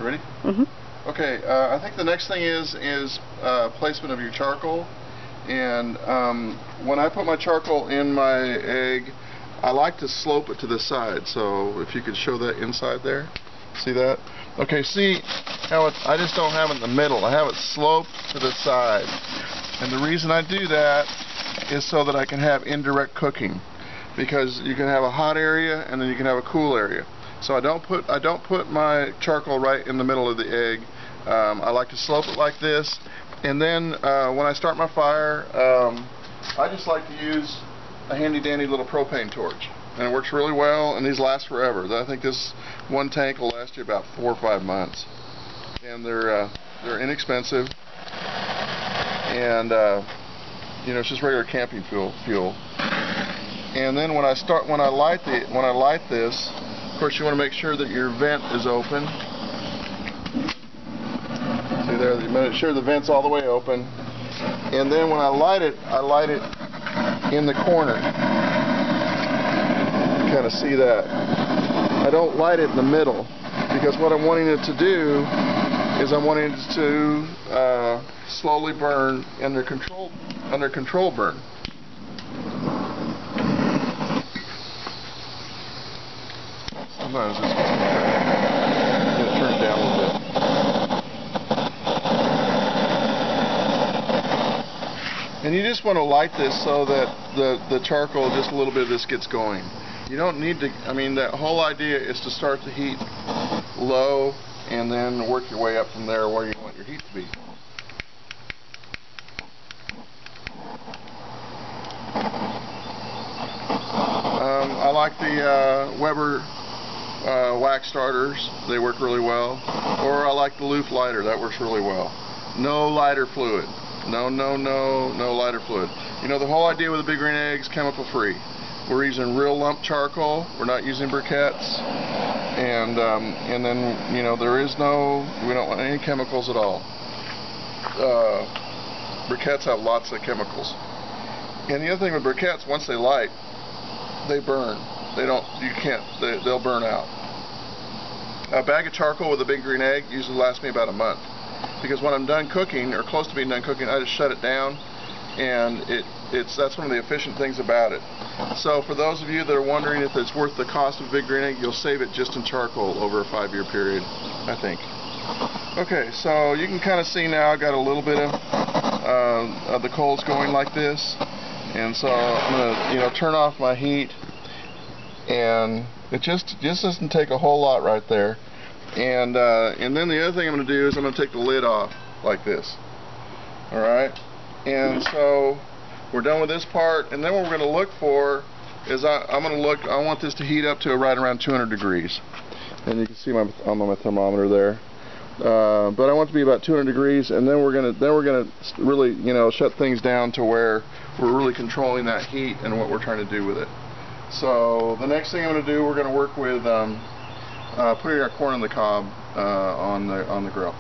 Ready? Mm-hmm. Okay, I think the next thing is placement of your charcoal. And when I put my charcoal in my egg, I like to slope it to the side. So if you could show that inside there. See that? Okay, see how I just don't have it in the middle. I have it sloped to the side. And the reason I do that is so that I can have indirect cooking. Because you can have a hot area and then you can have a cool area. So I don't put my charcoal right in the middle of the egg. I like to slope it like this, and then when I start my fire, I just like to use a handy dandy little propane torch, and it works really well, and these last forever. I think this one tank will last you about 4 or 5 months, and they're inexpensive, and you know, it's just regular camping fuel. And then when I light this, of course, you want to make sure that your vent is open. See there, you make sure the vent's all the way open. And then when I light it in the corner. You kind of see that. I don't light it in the middle, because what I'm wanting it to do is I'm wanting it to slowly burn under control burn. Sometimes it's going to turn it down a little bit. And you just want to light this so that the charcoal, just a little bit of this gets going. You don't need to, I mean, that whole idea is to start the heat low and then work your way up from there where you want your heat to be. I like the Weber wax starters. They work really well. Or I like the Loof lighter. That works really well. No lighter fluid. No lighter fluid. You know, the whole idea with the Big Green Egg is chemical free. We're using real lump charcoal. We're not using briquettes. And then, you know, we don't want any chemicals at all. Briquettes have lots of chemicals. And the other thing with briquettes, once they light, they burn. They'll burn out. A bag of charcoal with a Big Green Egg usually lasts me about a month. Because when I'm done cooking, or close to being done cooking, I just shut it down, and that's one of the efficient things about it. So for those of you that are wondering if it's worth the cost of Big Green Egg, you'll save it just in charcoal over a 5-year period, I think. Okay, so you can kind of see now I got a little bit of the coals going like this, and so I'm gonna, you know, turn off my heat, and it just doesn't take a whole lot right there. And then the other thing I'm going to do is I'm going to take the lid off like this. Alright? And so we're done with this part, and then what we're going to look for is I want this to heat up to right around 200 degrees. And you can see I'm on my thermometer there. But I want it to be about 200 degrees, and then we're going to really, you know, shut things down to where we're really controlling that heat and what we're trying to do with it. So the next thing I'm going to do, we're going to work with putting our corn on the cob on the grill.